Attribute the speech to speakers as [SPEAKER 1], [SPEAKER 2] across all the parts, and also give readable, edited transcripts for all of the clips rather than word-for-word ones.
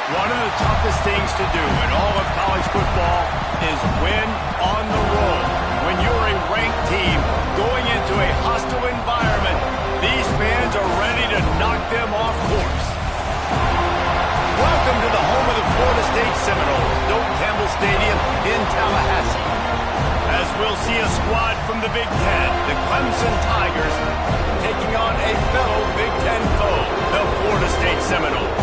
[SPEAKER 1] One of the toughest things to do in all of college football is win on the road. When you're a ranked team going into a hostile environment, these fans are ready to knock them off course. Welcome to the home of the Florida State Seminoles, Doak Campbell Stadium in Tallahassee. As we'll see a squad from the Big Ten, the Clemson Tigers, taking on a fellow Big Ten foe, the Florida State Seminoles.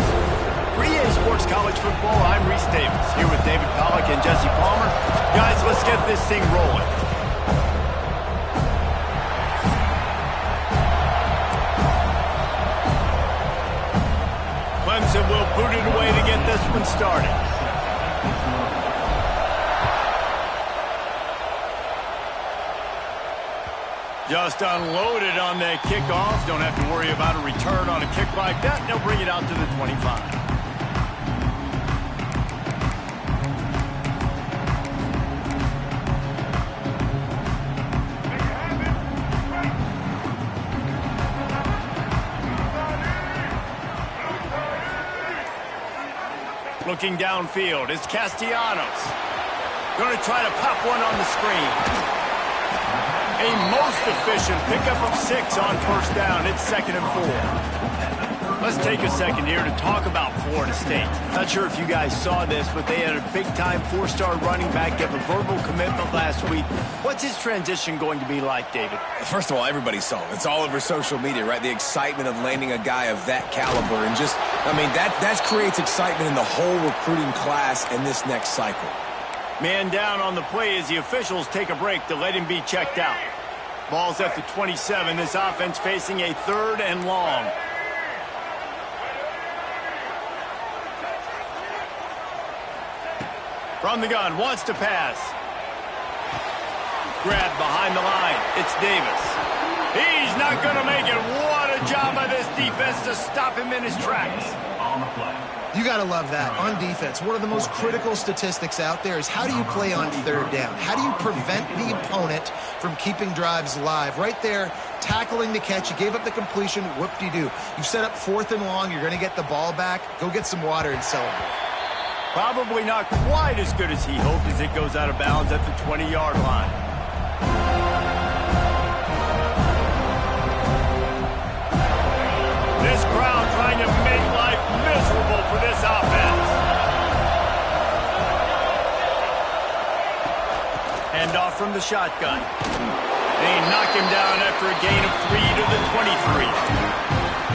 [SPEAKER 1] For EA Sports College Football, I'm Reese Davis, here with David Pollack and Jesse Palmer. Guys, let's get this thing rolling. Clemson will boot it away to get this one started. Just unloaded on the kickoff. Don't have to worry about a return on a kick like that. They'll bring it out to the 25. Looking downfield, it's Castellanos. Going to try to pop one on the screen. A most efficient pickup of 6 on first down. It's 2nd and 4. Let's take a second here to talk about Florida State. Not sure if you guys saw this, but they had a big-time 4-star running back give a verbal commitment last week. What's his transition going to be like, David?
[SPEAKER 2] First of all, everybody saw it. It's all over social media, right? The excitement of landing a guy of that caliber. And just, I mean, that creates excitement in the whole recruiting class in this next cycle.
[SPEAKER 1] Man down on the play as the officials take a break to let him be checked out. Ball's at the 27. This offense facing a 3rd and long. From the gun, wants to pass. Grabbed behind the line. It's Davis. He's not going to make it. What a job by this defense to stop him in his tracks.
[SPEAKER 3] You got to love that. On defense, one of the most critical statistics out there is how do you play on third down? How do you prevent the opponent from keeping drives alive? Right there, tackling the catch. You gave up the completion. Whoop-de-doo. You've set up 4th and long. You're going to get the ball back. Go get some water and celebrate.
[SPEAKER 1] Probably not quite as good as he hoped as it goes out of bounds at the 20-yard line. This crowd trying to make life miserable for this offense. Hand off from the shotgun. They knock him down after a gain of 3 to the 23.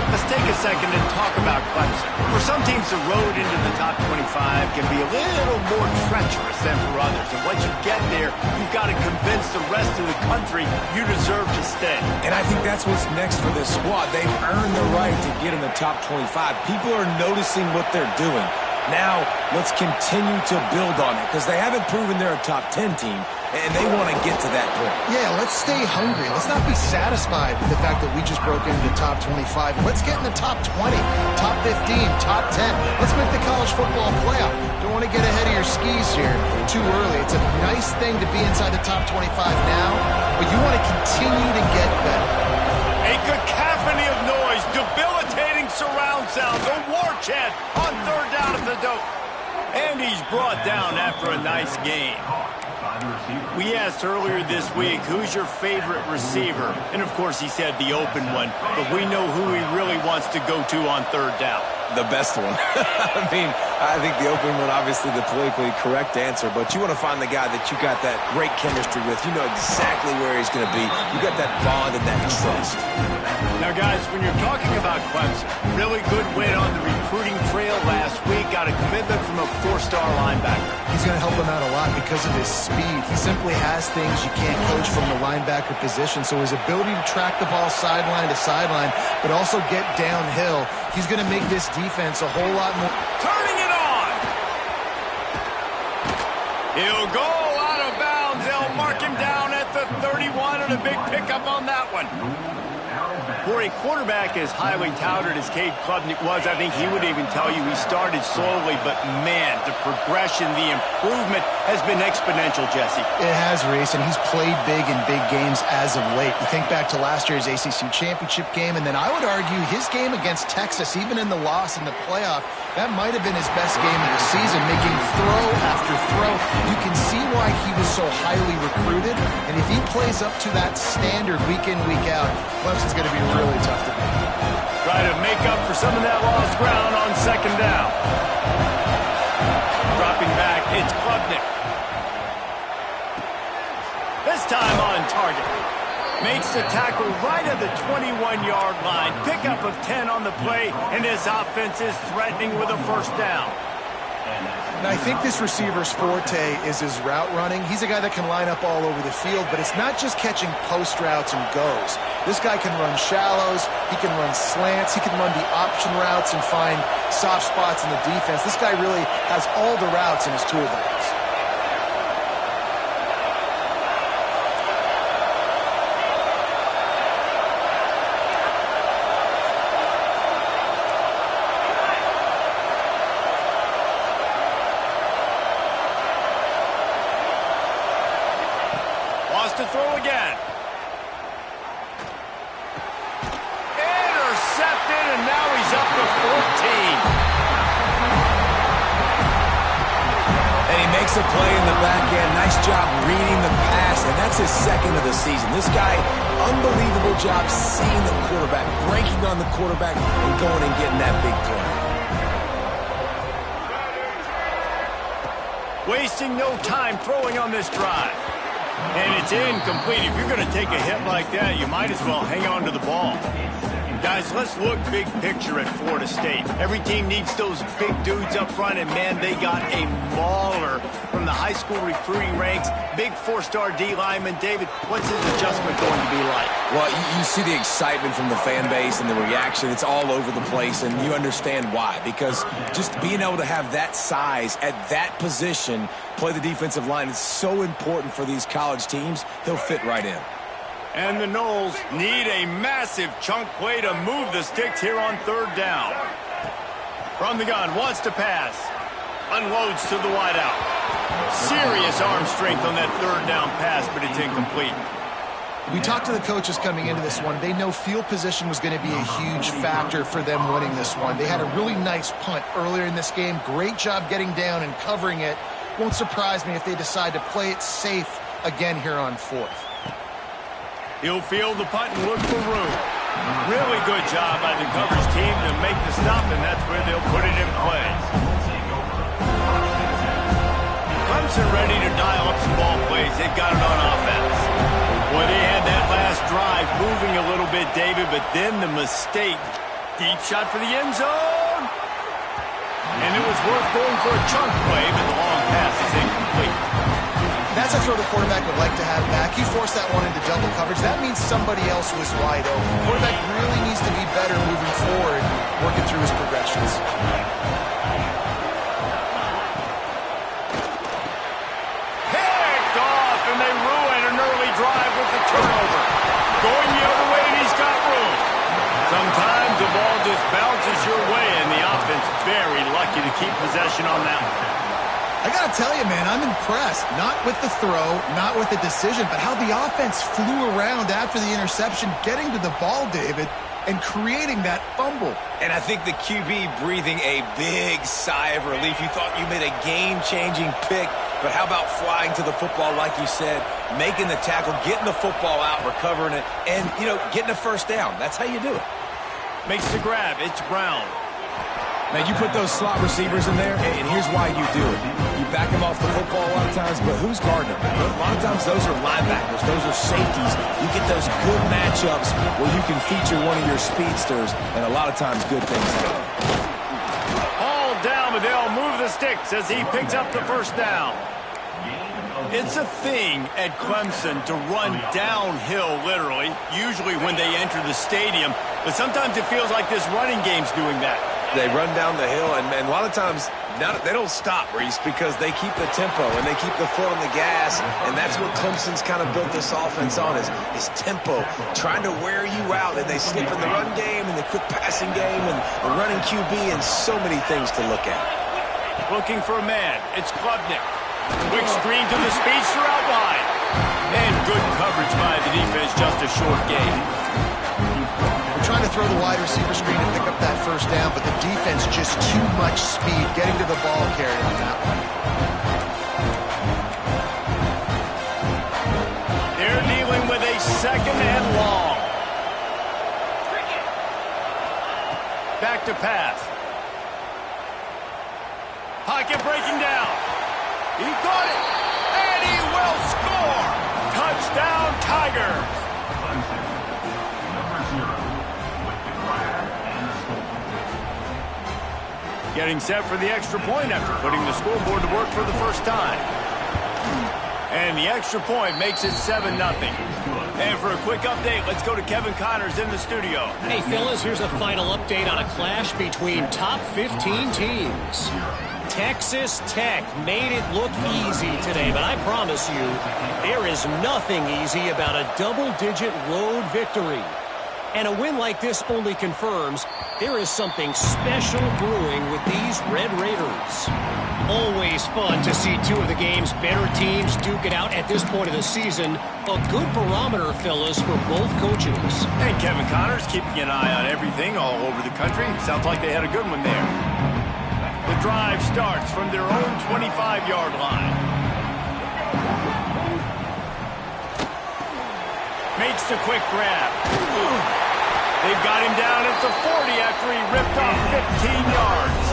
[SPEAKER 1] Let's take a second and talk about Clemson. For some teams, the road into the top 25 can be a little more treacherous than for others. And once you get there, you've got to convince the rest of the country you deserve to stay.
[SPEAKER 2] And I think that's what's next for this squad. They've earned the right to get in the top 25. People are noticing what they're doing. Now, let's continue to build on it because they haven't proven they're a top 10 team, and they want to get to that point.
[SPEAKER 3] Yeah, let's stay hungry. Let's not be satisfied with the fact that we just broke into the top 25. Let's get in the top 20, top 15, top 10. Let's make the college football playoff. Don't want to get ahead of your skis here too early. It's a nice thing to be inside the top 25 now, but you want to continue to get better.
[SPEAKER 1] A cacophony of noise, debilitating surround sound, the war chant on third down at the dope. And he's brought down after a nice game. We asked earlier this week, who's your favorite receiver? And of course he said the open one, but we know who he really wants to go to on third down.
[SPEAKER 2] The best one. I mean, I think the open one, obviously the politically correct answer, but you want to find the guy that you got that great chemistry with. You know exactly where he's going to be. You got that bond and that trust.
[SPEAKER 1] Now, guys, when you're talking about Clemson, really good win on the recruiting trail last week. Got a commitment from a 4-star linebacker.
[SPEAKER 3] He's going to help him out a lot because of his speed. He simply has things you can't coach from the linebacker position. So his ability to track the ball sideline to sideline, but also get downhill, he's going to make this defense a whole lot more.
[SPEAKER 1] Turning it on. He'll go out of bounds. They'll mark him down at the 31 and a big pickup on that one. For a quarterback as highly touted as Cade Klubnik was, I think he would even tell you he started slowly, but man, the progression, the improvement has been exponential, Jesse.
[SPEAKER 3] It has, Reese, and he's played big in big games as of late. You think back to last year's ACC championship game, and then I would argue his game against Texas, even in the loss in the playoff, that might have been his best game of the season, making throw after throw. You can see why he was so highly recruited, and if he plays up to that standard week in, week out, Clemson's going to be really tough to beat.
[SPEAKER 1] Try to make up for some of that lost ground on second down. Dropping back, it's Klubnik. This time on target. Makes the tackle right at the 21-yard line. Pickup of 10 on the play, and his offense is threatening with a first down.
[SPEAKER 3] And I think this receiver's forte is his route running. He's a guy that can line up all over the field, but it's not just catching post routes and goes. This guy can run shallows, he can run slants, he can run the option routes and find soft spots in the defense. This guy really has all the routes in his toolbox.
[SPEAKER 1] To throw again. Intercepted, and now he's up to 14.
[SPEAKER 2] And he makes a play in the back end. Nice job reading the pass, and that's his second of the season. This guy, unbelievable job seeing the quarterback, breaking on the quarterback, and going and getting that big
[SPEAKER 1] play. Wasting no time throwing on this drive. And it's incomplete. If you're going to take a hit like that, you might as well hang on to the ball. Guys, let's look big picture at Florida State. Every team needs those big dudes up front, and man, they got a mauler from the the high school recruiting ranks, big four-star D lineman. David, what's his adjustment going to be like?
[SPEAKER 2] Well, you see the excitement from the fan base and the reaction. It's all over the place, and you understand why. Because just being able to have that size at that position, play the defensive line, is so important for these college teams. He'll fit right in.
[SPEAKER 1] And the Noles need a massive chunk play to move the sticks here on third down. From the gun, wants to pass. Unloads to the wideout. Serious arm strength on that third down pass, but it's incomplete.
[SPEAKER 3] We talked to the coaches coming into this one. They know field position was going to be a huge factor for them winning this one. They had a really nice punt earlier in this game. Great job getting down and covering it. Won't surprise me if they decide to play it safe again here on fourth.
[SPEAKER 1] He'll field the punt and look for room. Really good job by the coverage team to make the stop, and that's where they'll put it in play. Clemson ready to dial up some ball plays. They've got it on offense. Well, they had that last drive moving a little bit, David, but then the mistake. Deep shot for the end zone. And it was worth going for a chunk play, but the long pass is incomplete.
[SPEAKER 3] That's a throw the quarterback would like to have back. He forced that one into double coverage. That means somebody else was wide open. The quarterback really needs to be better moving forward, working through his progressions.
[SPEAKER 1] Picked off, and they ruin an early drive with the turnover. Going the other way, and he's got room. Sometimes the ball just bounces your way, and the offense very lucky to keep possession on that one.
[SPEAKER 3] I got to tell you, man, I'm impressed. Not with the throw, not with the decision, but how the offense flew around after the interception, getting to the ball, David, and creating that fumble.
[SPEAKER 2] And I think the QB breathing a big sigh of relief. You thought you made a game-changing pick, but how about flying to the football, like you said, making the tackle, getting the football out, recovering it, and, getting a first down. That's how you do it.
[SPEAKER 1] Makes the grab. It's Brown.
[SPEAKER 2] Now, you put those slot receivers in there, and here's why you do it. You back them off the football a lot of times, but who's guarding them? A lot of times those are linebackers. Those are safeties. You get those good matchups where you can feature one of your speedsters, and a lot of times good things happen.
[SPEAKER 1] All down, but they'll move the sticks as he picks up the first down. It's a thing at Clemson to run downhill, literally, usually when they enter the stadium, but sometimes it feels like this running game's doing that.
[SPEAKER 2] They run down the hill, and a lot of times they don't stop, Reese, because they keep the tempo and they keep the foot on the gas, and that's what Clemson's kind of built this offense on, is tempo, trying to wear you out, and they slip in the run game and the quick passing game and the running QB, and so many things to look at.
[SPEAKER 1] Looking for a man. It's Klubnik. Quick screen to the speedster out wide. And good coverage by the defense, just a short gain.
[SPEAKER 3] Trying to throw the wide receiver screen and pick up that first down, but the defense just too much speed getting to the ball carrier on that one.
[SPEAKER 1] They're dealing with a second and long. Back to pass. Pocket breaking down. He got it, and he will score. Touchdown, Tigers. Getting set for the extra point after putting the scoreboard to work for the first time. And the extra point makes it 7-0. And for a quick update, let's go to Kevin Connors in the studio.
[SPEAKER 4] Hey, fellas, here's a final update on a clash between top 15 teams. Texas Tech made it look easy today, but I promise you, there is nothing easy about a double-digit road victory. And a win like this only confirms there is something special brewing with these Red Raiders. Always fun to see two of the game's better teams duke it out at this point of the season. A good barometer, fellas, for both coaches.
[SPEAKER 1] And Kevin Connors keeping an eye on everything all over the country. Sounds like they had a good one there. The drive starts from their own 25-yard line. Makes the quick grab. They've got him down at the 40 after he ripped off 15 yards.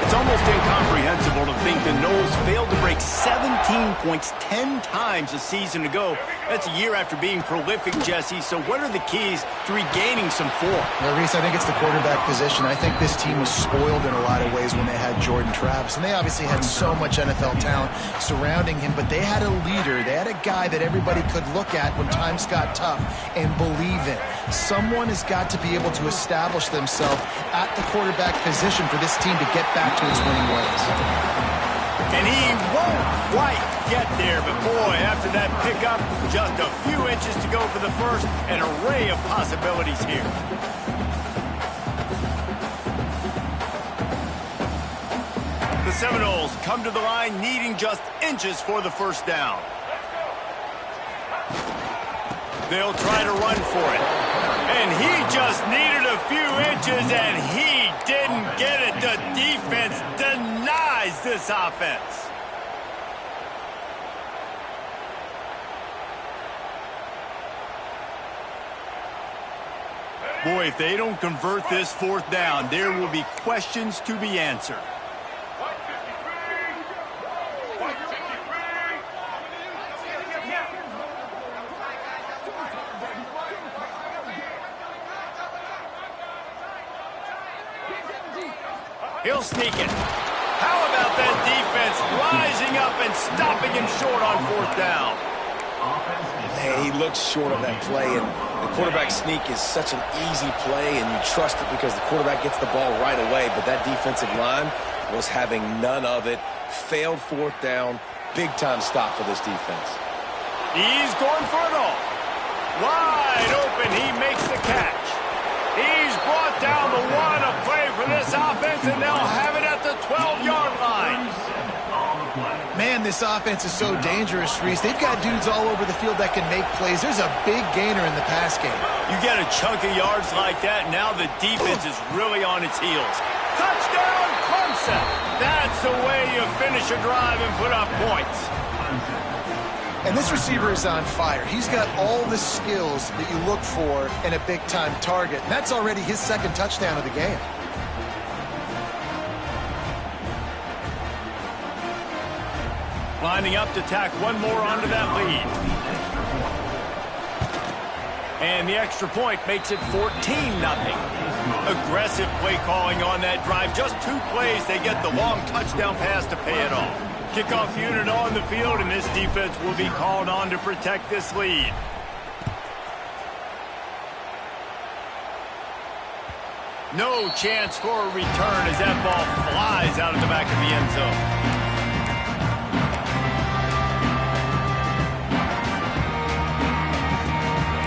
[SPEAKER 1] It's almost incomprehensible to think the Noles failed to break 17 points 10 times a season ago. That's a year after being prolific, Jesse. So what are the keys to regaining some form?
[SPEAKER 3] Well, Reese, I think it's the quarterback position. I think this team was spoiled in a lot of ways when they had Jordan Travis. And they obviously had so much NFL talent surrounding him, but they had a leader. They had a guy that everybody could look at when times got tough and believe in. Someone has got to be able to establish themselves at the quarterback position for this team to get back to its winning ways.
[SPEAKER 1] And he won't quite get there, but boy, after that pickup, just a few inches to go for the first, an array of possibilities here. The Seminoles come to the line needing just inches for the first down. They'll try to run for it. And he just needed a few inches, and he didn't get it. The defense denies this offense. Boy, if they don't convert this fourth down, there will be questions to be answered. He'll sneak it. How about that defense rising up and stopping him short on fourth down?
[SPEAKER 2] Hey, he looks short on that play, and the quarterback sneak is such an easy play, and you trust it because the quarterback gets the ball right away, but that defensive line was having none of it. Failed fourth down. Big-time stop for this defense.
[SPEAKER 1] He's going for it all. Wide open. He makes the catch. He's brought down the one, a play for this offense, and they'll have it at the 12-yard line.
[SPEAKER 3] Man, this offense is so dangerous, Reese. They've got dudes all over the field that can make plays. There's a big gainer in the pass game.
[SPEAKER 1] You get a chunk of yards like that, now the defense is really on its heels. Touchdown, Clemson! That's the way you finish a drive and put up points.
[SPEAKER 3] And this receiver is on fire. He's got all the skills that you look for in a big-time target. And that's already his second touchdown of the game.
[SPEAKER 1] Lining up to tack one more onto that lead. And the extra point makes it 14-0. Aggressive play calling on that drive. Just 2 plays, they get the long touchdown pass to pay it off. Kickoff unit on the field, and this defense will be called on to protect this lead. No chance for a return as that ball flies out of the back of the end zone.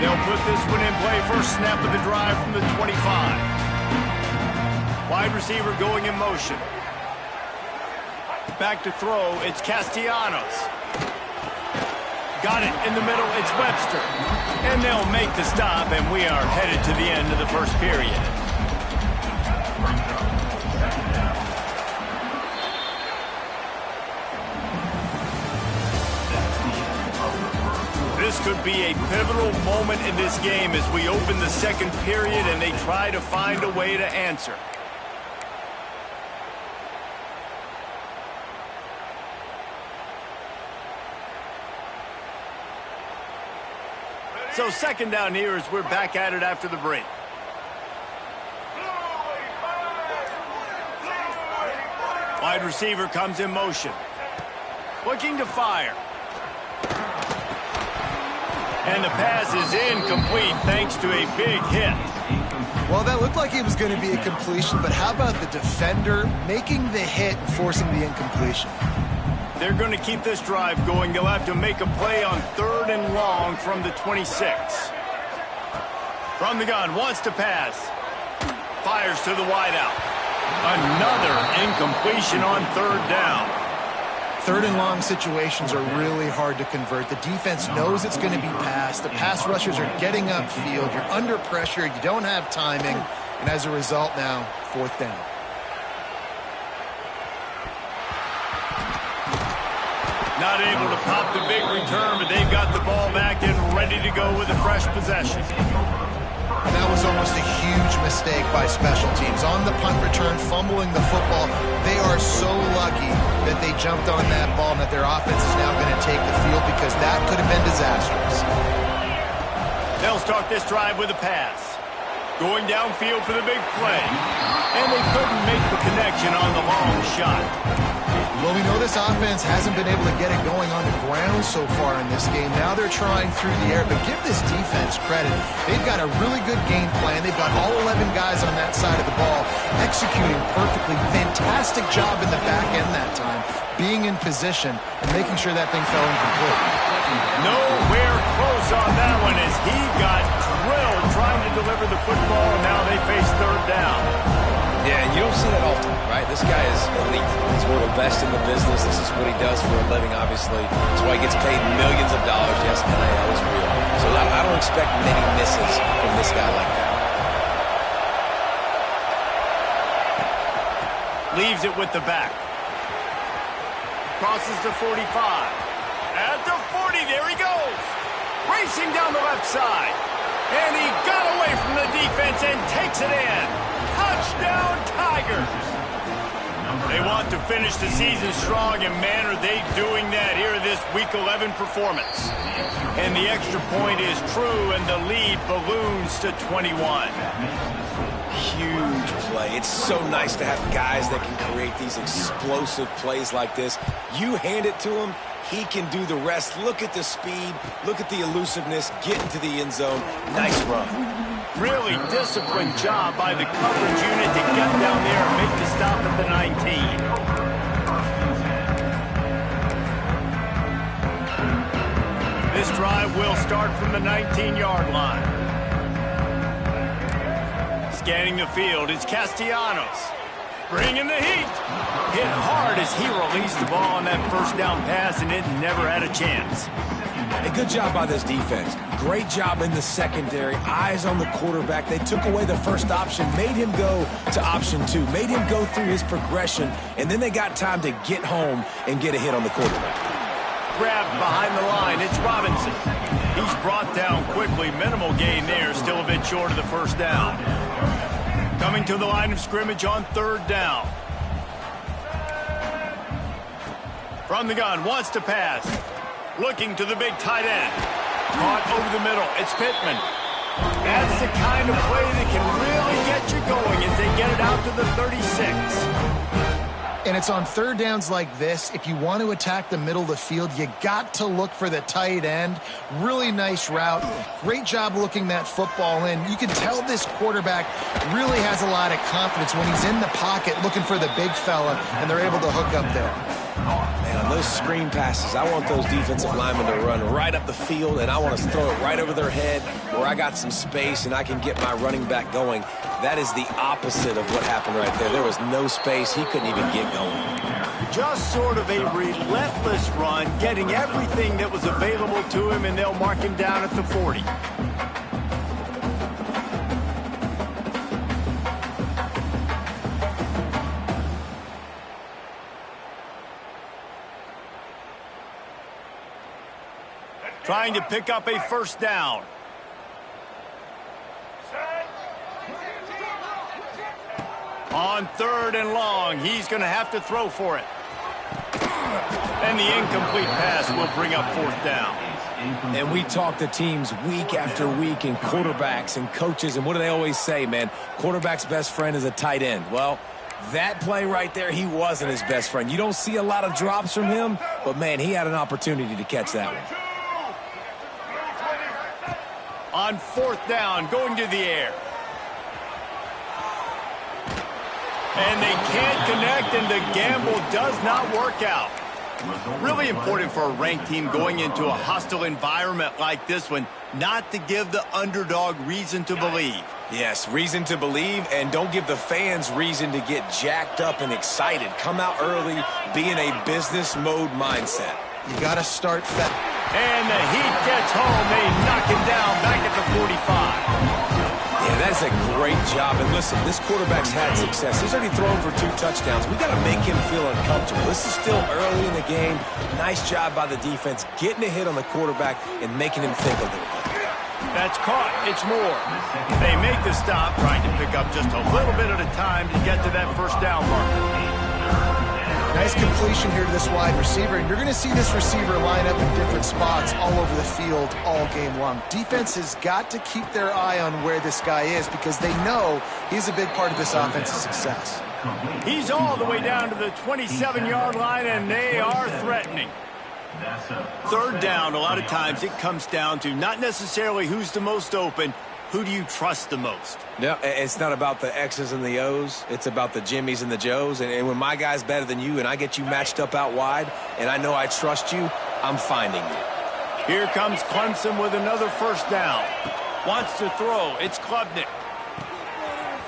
[SPEAKER 1] They'll put this one in play. First snap of the drive from the 25. Wide receiver going in motion. Back to throw, it's Castellanos. Got it in the middle, it's Webster. And they'll make the stop, and we are headed to the end of the first period. This could be a pivotal moment in this game as we open the second period and they try to find a way to answer. So second down here as we're back at it after the break. Wide receiver comes in motion. Looking to fire. And the pass is incomplete thanks to a big hit.
[SPEAKER 3] Well, that looked like it was going to be a completion, but how about the defender making the hit and forcing the incompletion?
[SPEAKER 1] They're going to keep this drive going. They'll have to make a play on 3rd and long from the 26. From the gun, wants to pass. Fires to the wideout. Another incompletion on 3rd down.
[SPEAKER 3] 3rd and long situations are really hard to convert. The defense knows it's going to be passed. The pass rushers are getting upfield. You're under pressure. You don't have timing. And as a result now, 4th down.
[SPEAKER 1] Not able to pop the big return, but they've got the ball back and ready to go with a fresh possession.
[SPEAKER 3] And that was almost a huge mistake by special teams. On the punt return, fumbling the football, they are so lucky that they jumped on that ball and that their offense is now going to take the field, because that could have been disastrous.
[SPEAKER 1] They'll start this drive with a pass. Going downfield for the big play. And they couldn't make the connection on the long shot.
[SPEAKER 3] Well, we know this offense hasn't been able to get it going on the ground so far in this game. Now they're trying through the air, but give this defense credit. They've got a really good game plan. They've got all 11 guys on that side of the ball executing perfectly. Fantastic job in the back end that time, being in position and making sure that thing fell incomplete.
[SPEAKER 1] Nowhere close on that one as he got drilled trying to deliver the football, and now they face third down.
[SPEAKER 2] Yeah, and you don't see that often, right? This guy is elite. He's one of the best in the business. This is what he does for a living, obviously. That's why he gets paid millions of dollars. Yes, NIL is real. So I don't expect many misses from this guy like that.
[SPEAKER 1] Leaves it with the back. Crosses the 45. At the 40, there he goes. Racing down the left side. And he got away from the defense and takes it in. Touchdown, Tigers. They want to finish the season strong, and man, are they doing that here in this Week 11 performance. And the extra point is true, and the lead balloons to 21.
[SPEAKER 2] Huge play. It's so nice to have guys that can create these explosive plays like this. You hand it to him, he can do the rest. Look at the speed. Look at the elusiveness. Get into the end zone. Nice run.
[SPEAKER 1] Really disciplined job by the coverage unit to get down there and make the stop at the 19. This drive will start from the 19-yard line. Scanning the field, it's Castellanos. Bringing the heat. Hit hard as he released the ball on that first down pass, and it never had a chance.
[SPEAKER 2] A good job by this defense. Great job in the secondary. Eyes on the quarterback. They took away the first option, made him go to option 2, made him go through his progression, and then they got time to get home and get a hit on the quarterback.
[SPEAKER 1] Grabbed behind the line, it's Robinson. He's brought down quickly. Minimal gain there, still a bit short of the first down. Coming to the line of scrimmage on third down. From the gun, wants to pass. Looking to the big tight end. Caught over the middle. It's Pittman. That's the kind of play that can really get you going as they get it out to the 36.
[SPEAKER 3] And it's on third downs like this. If you want to attack the middle of the field, you got to look for the tight end. Really nice route. Great job looking that football in. You can tell this quarterback really has a lot of confidence when he's in the pocket looking for the big fella, and they're able to hook up there.
[SPEAKER 2] Man, on those screen passes, I want those defensive linemen to run right up the field, and I want to throw it right over their head where I got some space and I can get my running back going. That is the opposite of what happened right there. There was no space. He couldn't even get going.
[SPEAKER 1] Just sort of a relentless run, getting everything that was available to him, and they'll mark him down at the 40. Trying to pick up a first down. On third and long, he's going to have to throw for it. And the incomplete pass will bring up fourth down.
[SPEAKER 2] And we talk to teams week after week, and quarterbacks and coaches, and what do they always say, man? Quarterback's best friend is a tight end. Well, that play right there, he wasn't his best friend. You don't see a lot of drops from him, but, man, he had an opportunity to catch that one.
[SPEAKER 1] On fourth down, going to the air. And they can't connect, and the gamble does not work out. Really important for a ranked team going into a hostile environment like this one, not to give the underdog reason to believe.
[SPEAKER 2] Yes, reason to believe, and don't give the fans reason to get jacked up and excited. Come out early, be in a business mode mindset.
[SPEAKER 3] You got to start fast.
[SPEAKER 1] And the Heat gets home. They knock him down back at the 45.
[SPEAKER 2] Yeah, that's a great job. And listen, this quarterback's had success. He's already thrown for 2 touchdowns. We got to make him feel uncomfortable. This is still early in the game. Nice job by the defense, getting a hit on the quarterback and making him think a little bit.
[SPEAKER 1] That's caught. It's more. They make the stop, trying to pick up just a little bit at a time to get to that first down marker.
[SPEAKER 3] Nice completion here to this wide receiver, and you're going to see this receiver line up in different spots all over the field all game long. Defense has got to keep their eye on where this guy is because they know he's a big part of this offense's success.
[SPEAKER 1] He's all the way down to the 27-yard line, and they are threatening. Third down, a lot of times it comes down to not necessarily who's the most open, who do you trust the most?
[SPEAKER 2] No, it's not about the X's and the O's. It's about the Jimmys and the Joes. And when my guy's better than you and I get you matched up out wide and I know I trust you, I'm finding you.
[SPEAKER 1] Here comes Clemson with another first down. Wants to throw. It's Klubnik.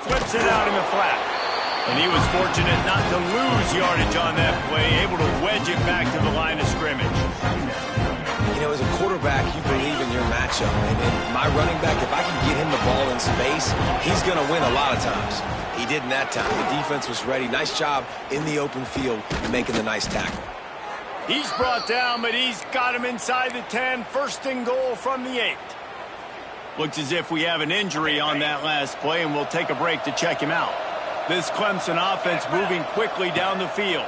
[SPEAKER 1] Flips it out in the flat. And he was fortunate not to lose yardage on that play, able to wedge it back to the line of scrimmage.
[SPEAKER 2] You know, as a quarterback, you believe in your matchup. And my running back, if I can get him the ball in space, he's going to win a lot of times. He did in that time. The defense was ready. Nice job in the open field making the nice tackle.
[SPEAKER 1] He's brought down, but he's got him inside the 10. First and goal from the 8. Looks as if we have an injury on that last play, and we'll take a break to check him out. This Clemson offense moving quickly down the field.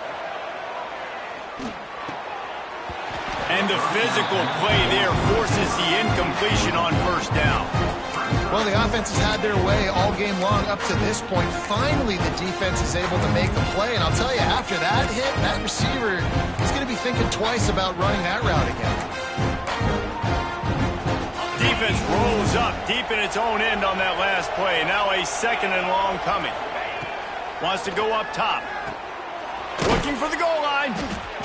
[SPEAKER 1] And the physical play there forces the incompletion on first down.
[SPEAKER 3] Well, the offense has had their way all game long up to this point. Finally, the defense is able to make the play. And I'll tell you, after that hit, that receiver is going to be thinking twice about running that route again.
[SPEAKER 1] Defense rolls up deep in its own end on that last play. Now a second and long coming. Wants to go up top. Looking for the goal line.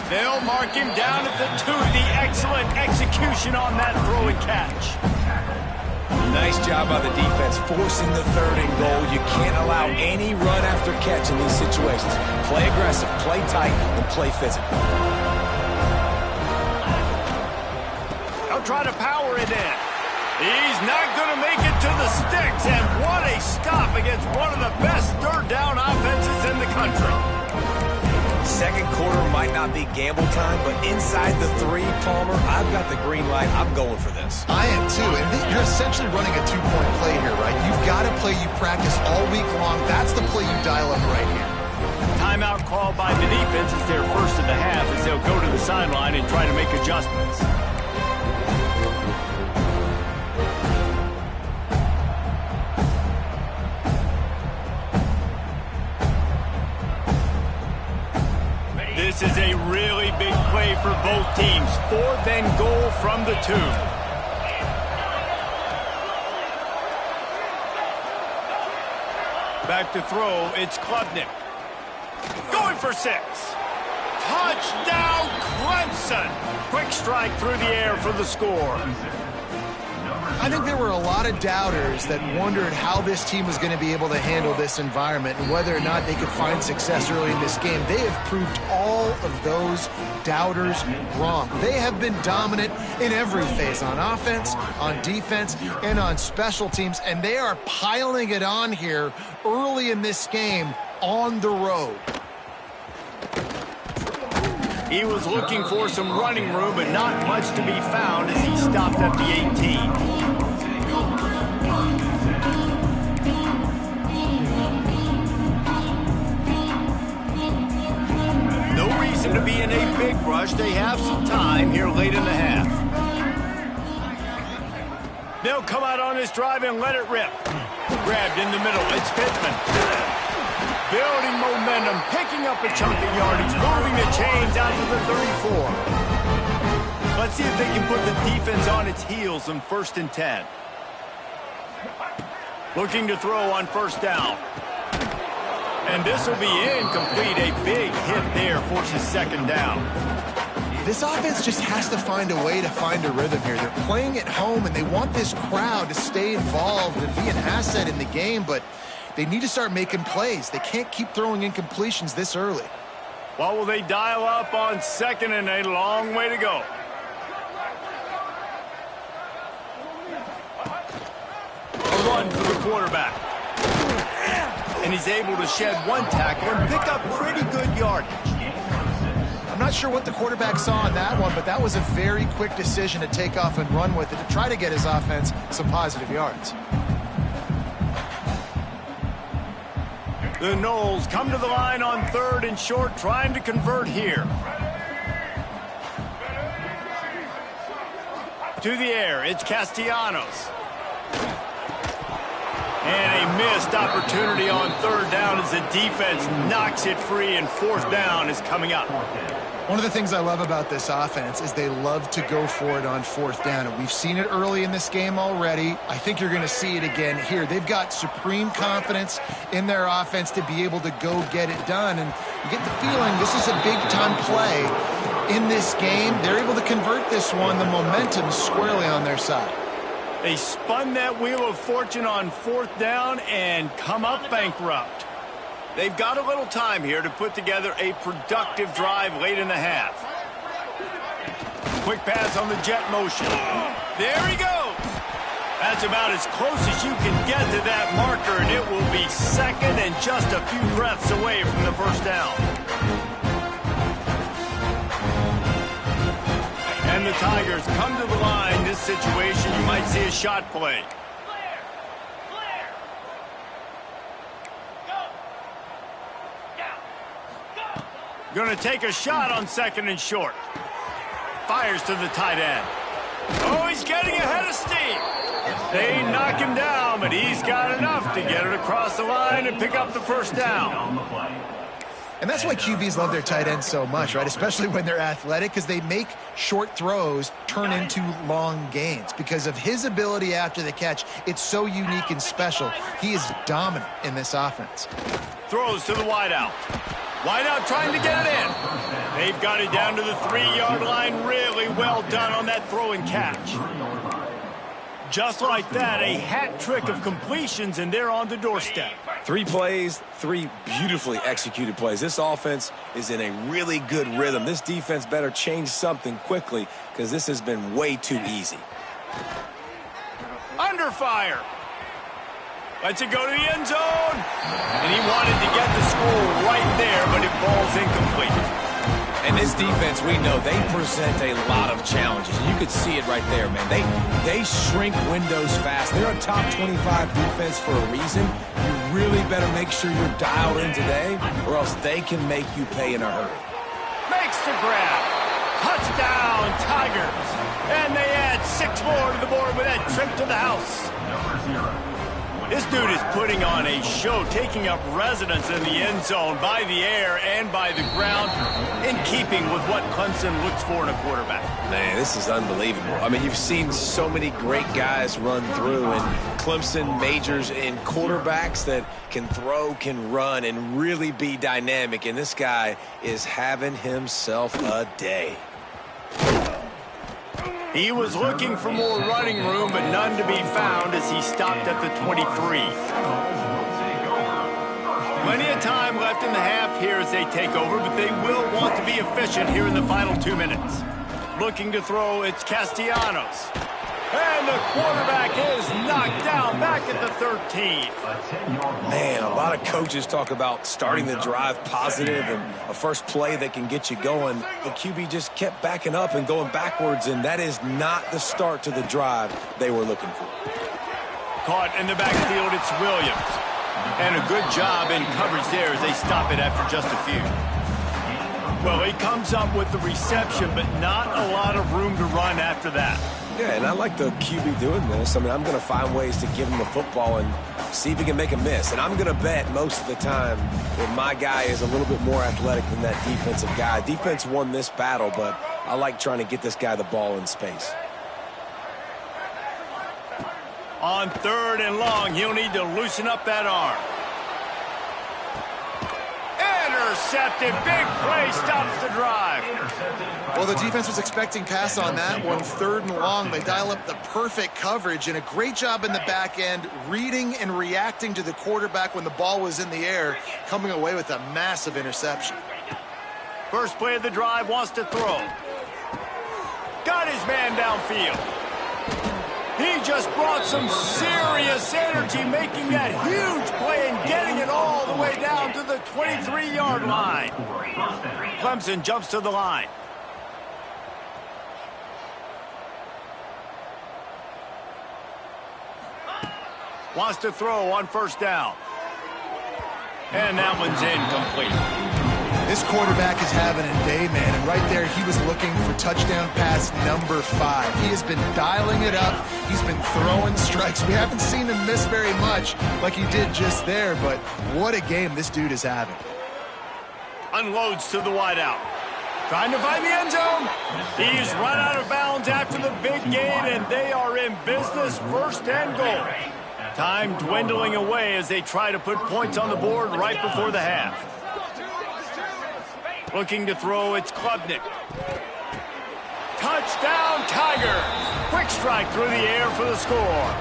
[SPEAKER 1] They'll mark him down at the 2. The excellent execution on that throw and catch.
[SPEAKER 2] Nice job by the defense forcing the third and goal. You can't allow any run after catch in these situations. Play aggressive, play tight, and play physical.
[SPEAKER 1] They'll try to power it in. He's not going to make it to the sticks, and what a stop against one of the best third down offenses in the country.
[SPEAKER 2] Second quarter might not be gamble time, but inside the 3, Palmer, I've got the green light. I'm going for this.
[SPEAKER 3] I am too, and you're essentially running a 2-point play here, right? You've got a play you practice all week long. That's the play you dial up right here.
[SPEAKER 1] Timeout called by the defense is their first of the half as they'll go to the sideline and try to make adjustments. This is a really big play for both teams. 4th and goal from the 2. Back to throw, it's Klubnik. Going for 6. Touchdown, Clemson! Quick strike through the air for the score.
[SPEAKER 3] I think there were a lot of doubters that wondered how this team was going to be able to handle this environment and whether or not they could find success early in this game. They have proved all of those doubters wrong. They have been dominant in every phase, on offense, on defense, and on special teams, and they are piling it on here early in this game on the road.
[SPEAKER 1] He was looking for some running room, but not much to be found as he stopped at the 18. No reason to be in a big rush. They have some time here late in the half. They'll come out on this drive and let it rip. Grabbed in the middle. It's Pittman. Building momentum, picking up a chunk of yardage, moving the chains out to the 34. Let's see if they can put the defense on its heels on 1st and 10. Looking to throw on first down. And this will be incomplete. A big hit there forces second down.
[SPEAKER 3] This offense just has to find a way to find a rhythm here. They're playing at home, and they want this crowd to stay involved and be an asset in the game, but they need to start making plays. They can't keep throwing incompletions this early.
[SPEAKER 1] What will they dial up on 2nd and a long way to go? A run for the quarterback. And he's able to shed one tackle and pick up pretty good yardage.
[SPEAKER 3] I'm not sure what the quarterback saw on that one, but that was a very quick decision to take off and run with it to try to get his offense some positive yards.
[SPEAKER 1] The Noles come to the line on 3rd and short, trying to convert here. To the air, it's Castellanos. And a missed opportunity on 3rd down as the defense knocks it free, and 4th down is coming up.
[SPEAKER 3] One of the things I love about this offense is they love to go for it on 4th down. And we've seen it early in this game already. I think you're going to see it again here. They've got supreme confidence in their offense to be able to go get it done. And you get the feeling this is a big-time play in this game. They're able to convert this one. The momentum's squarely on their side.
[SPEAKER 1] They spun that wheel of fortune on 4th down and come up bankrupt. They've got a little time here to put together a productive drive late in the half. Quick pass on the jet motion. There he goes. That's about as close as you can get to that marker, and it will be 2nd and just a few breaths away from the 1st down. And the Tigers come to the line. This situation, you might see a shot play. Going to take a shot on 2nd and short. Fires to the tight end. Oh, he's getting ahead of steam. They knock him down, but he's got enough to get it across the line and pick up the 1st down.
[SPEAKER 3] And that's why QBs love their tight ends so much, right? Especially when they're athletic, because they make short throws turn into long gains. Because of his ability after the catch, it's so unique and special. He is dominant in this offense.
[SPEAKER 1] Throws to the wideout. Wideout trying to get it in. They've got it down to the 3-yard line. Really well done on that throw and catch. Just like that, a hat trick of completions, and they're on the doorstep.
[SPEAKER 2] 3 plays, 3 beautifully executed plays. This offense is in a really good rhythm. This defense better change something quickly because this has been way too easy.
[SPEAKER 1] Under fire. Lets it go to the end zone. And he wanted to get the score right there, but it falls incomplete.
[SPEAKER 2] And this defense, we know, they present a lot of challenges. You could see it right there, man. They shrink windows fast. They're a top 25 defense for a reason. You really better make sure you're dialed in today, or else they can make you pay in a hurry.
[SPEAKER 1] Makes the grab. Touchdown, Tigers. And they add 6 more to the board with that trip to the house. This dude is putting on a show, taking up residence in the end zone by the air and by the ground, in keeping with what Clemson looks for in a quarterback.
[SPEAKER 2] Man, this is unbelievable. I mean, you've seen so many great guys run through, and Clemson majors in quarterbacks that can throw, can run, and really be dynamic, and this guy is having himself a day.
[SPEAKER 1] He was looking for more running room, but none to be found as he stopped at the 23. Plenty of time left in the half here as they take over, but they will want to be efficient here in the final 2 minutes. Looking to throw, it's Castellanos. And the quarterback is knocked down back at the 13.
[SPEAKER 2] Man, a lot of coaches talk about starting the drive positive and a first play that can get you going. The QB just kept backing up and going backwards, and that is not the start to the drive they were looking for.
[SPEAKER 1] Caught in the backfield, it's Williams. And a good job in coverage there as they stop it after just a few. Well, he comes up with the reception, but not a lot of room to run after that.
[SPEAKER 2] Yeah, and I like the QB doing this. I mean, I'm going to find ways to give him the football and see if he can make a miss. And I'm going to bet most of the time that my guy is a little bit more athletic than that defensive guy. Defense won this battle, but I like trying to get this guy the ball in space.
[SPEAKER 1] On 3rd and long, he'll need to loosen up that arm. Intercepted. Big play stops the drive.
[SPEAKER 3] Well, the defense was expecting pass on that one. 3rd and long, they dial up the perfect coverage and a great job in the back end, reading and reacting to the quarterback when the ball was in the air, coming away with a massive interception.
[SPEAKER 1] First play of the drive, wants to throw. Got his man downfield. He just brought some serious energy, making that huge play and getting it all the way down to the 23-yard line. Clemson jumps to the line. Wants to throw on first down. And that one's incomplete.
[SPEAKER 3] This quarterback is having a day, man, and right there he was looking for touchdown pass number 5. He has been dialing it up. He's been throwing strikes. We haven't seen him miss very much like he did just there, but what a game this dude is having.
[SPEAKER 1] Unloads to the wideout. Trying to find the end zone. He's run out of bounds after the big gain, and they are in business, first and goal. Time dwindling away as they try to put points on the board right before the half. Looking to throw, it's Klubnik. Touchdown, Tiger! Quick strike through the air for the score.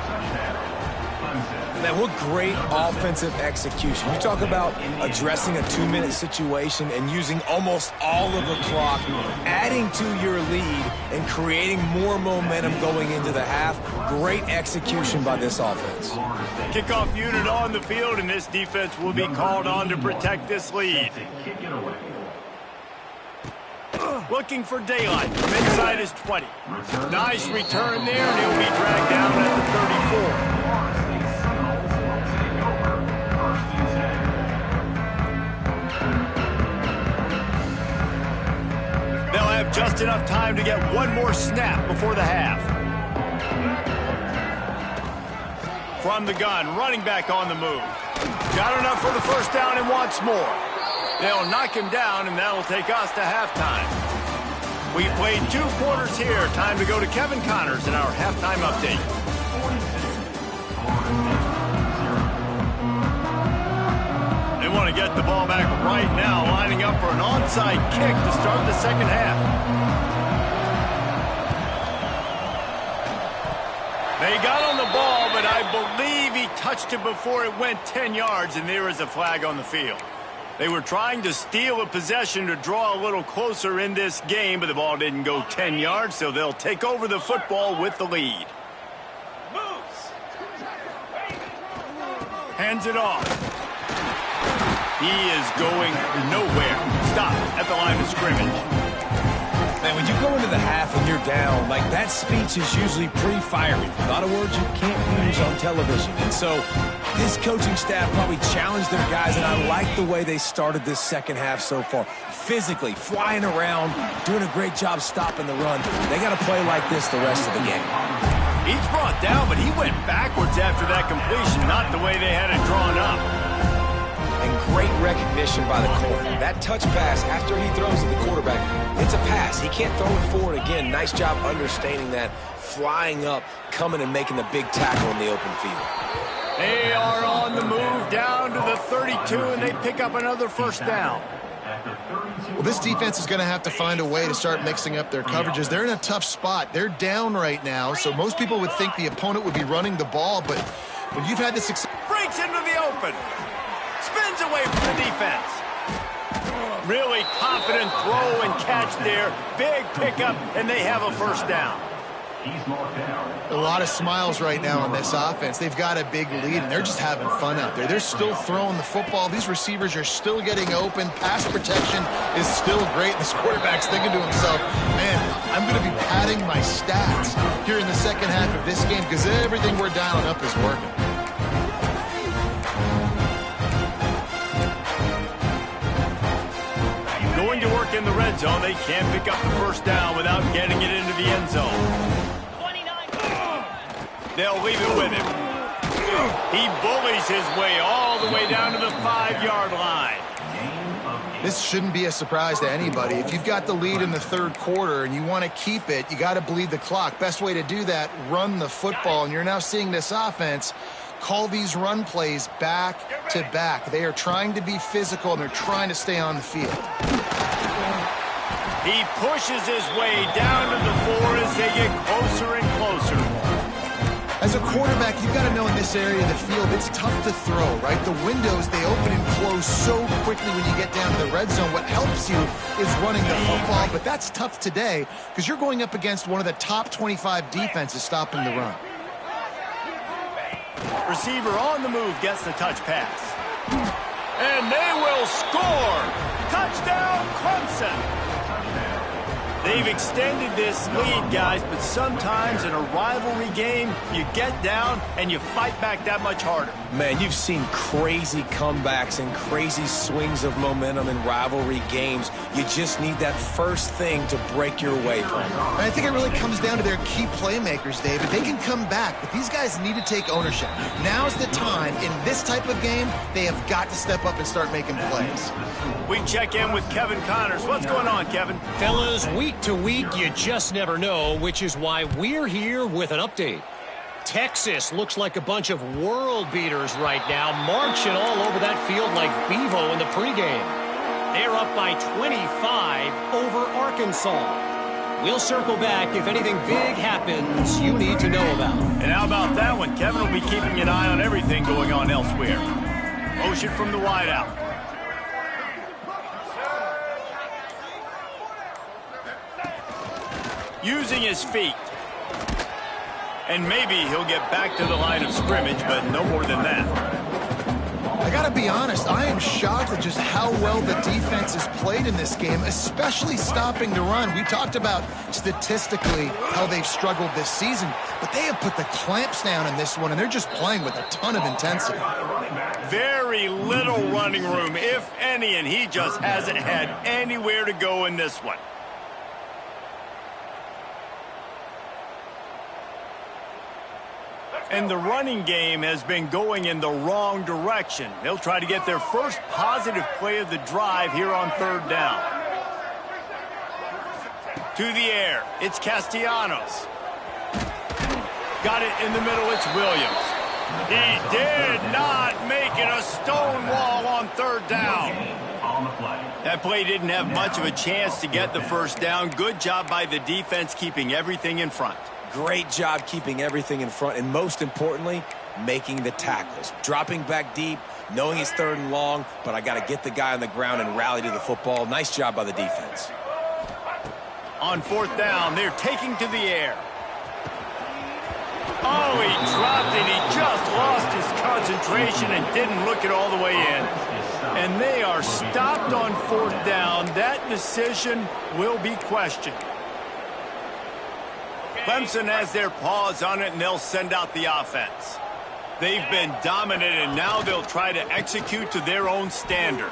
[SPEAKER 2] Man, what great offensive execution. You talk about addressing a 2-minute situation and using almost all of the clock, adding to your lead and creating more momentum going into the half. Great execution by this offense.
[SPEAKER 1] Kickoff unit on the field, and this defense will be called on to protect this lead. Looking for daylight from inside his 20. Nice return there, and he'll be dragged down at the 34. They'll have just enough time to get one more snap before the half. From the gun, running back on the move. Got enough for the first down and wants more. They'll knock him down, and that'll take us to halftime. We've played 2 quarters here. Time to go to Kevin Connors in our halftime update. They want to get the ball back right now, lining up for an onside kick to start the second half. They got on the ball, but I believe he touched it before it went 10 yards, and there is a flag on the field. They were trying to steal a possession to draw a little closer in this game, but the ball didn't go 10 yards, so they'll take over the football with the lead. Hands it off. He is going nowhere. Stop at the line of scrimmage.
[SPEAKER 2] Man, when you go into the half and you're down, like that speech is usually pretty fiery. A lot of words you can't use on television. And so this coaching staff probably challenged their guys, and I like the way they started this second half so far. Physically, flying around, doing a great job stopping the run. They got to play like this the rest of the game.
[SPEAKER 1] He's brought down, but he went backwards after that completion, not the way they had it drawn up.
[SPEAKER 2] And great recognition by the corner. That touch pass after he throws to the quarterback, it's a pass. He can't throw it forward again. Nice job understanding that, flying up, coming and making the big tackle in the open field.
[SPEAKER 1] They are on the move down to the 32, and they pick up another first down.
[SPEAKER 3] Well, this defense is going to have to find a way to start mixing up their coverages. They're in a tough spot. They're down right now, so most people would think the opponent would be running the ball, but when you've had the success...
[SPEAKER 1] Breaks into the open. Spins away from the defense. Really confident throw and catch there. Big pickup, and they have a first down.
[SPEAKER 3] A lot of smiles right now on this offense. They've got a big lead, and they're just having fun out there. They're still throwing the football. These receivers are still getting open. Pass protection is still great. This quarterback's thinking to himself, man, I'm going to be padding my stats here in the second half of this game because everything we're dialing up is working.
[SPEAKER 1] Going to work in the red zone. They can't pick up the first down without getting it into the end zone. They'll leave it with him. He bullies his way all the way down to the 5-yard line.
[SPEAKER 3] This shouldn't be a surprise to anybody. If you've got the lead in the third quarter and you want to keep it, you got to bleed the clock. Best way to do that, run the football. And you're now seeing this offense call these run plays back to back. They are trying to be physical, and they're trying to stay on the field.
[SPEAKER 1] He pushes his way down to the 4 as they get closer and closer.
[SPEAKER 3] As a quarterback, you've got to know in this area of the field, it's tough to throw, right? The windows, they open and close so quickly when you get down to the red zone. What helps you is running the football, but that's tough today because you're going up against one of the top 25 defenses stopping the run.
[SPEAKER 1] Receiver on the move gets the touch pass. And they will score. Touchdown, Clemson. They've extended this lead, guys, but sometimes in a rivalry game, you get down and you fight back that much harder.
[SPEAKER 2] Man, you've seen crazy comebacks and crazy swings of momentum in rivalry games. You just need that first thing to break your way, Brent.
[SPEAKER 3] And I think it really comes down to their key playmakers, David. They can come back, but these guys need to take ownership. Now's the time. In this type of game, they have got to step up and start making plays.
[SPEAKER 1] We check in with Kevin Connors. What's going on, Kevin?
[SPEAKER 4] Fellas, week to week, you just never know, which is why we're here with an update. Texas looks like a bunch of world beaters right now, marching all over that field like Bevo in the pregame. They're up by 25 over Arkansas. We'll circle back if anything big happens you need to know about.
[SPEAKER 1] And how about that one? Kevin will be keeping an eye on everything going on elsewhere. Motion from the wideout. Using his feet. And maybe he'll get back to the line of scrimmage, but no more than that.
[SPEAKER 3] I got to be honest, I am shocked at just how well the defense has played in this game, especially stopping the run. We talked about statistically how they've struggled this season, but they have put the clamps down in this one, and they're just playing with a ton of intensity.
[SPEAKER 1] Very little running room, if any, and he just hasn't had anywhere to go in this one. And the running game has been going in the wrong direction. They'll try to get their first positive play of the drive here on third down. To the air, it's Castellanos. Got it in the middle, it's Williams. He did not make it a stone wall on third down. That play didn't have much of a chance to get the first down. Good job by the defense keeping everything in front.
[SPEAKER 2] Great job keeping everything in front, and most importantly, making the tackles. Dropping back deep, knowing it's third and long, but I got to get the guy on the ground and rally to the football. Nice job by the defense.
[SPEAKER 1] On fourth down, they're taking to the air. Oh, he dropped it. He just lost his concentration and didn't look it all the way in. And they are stopped on fourth down. That decision will be questioned. Clemson has their paws on it, and they'll send out the offense. They've been dominant, and now they'll try to execute to their own standard.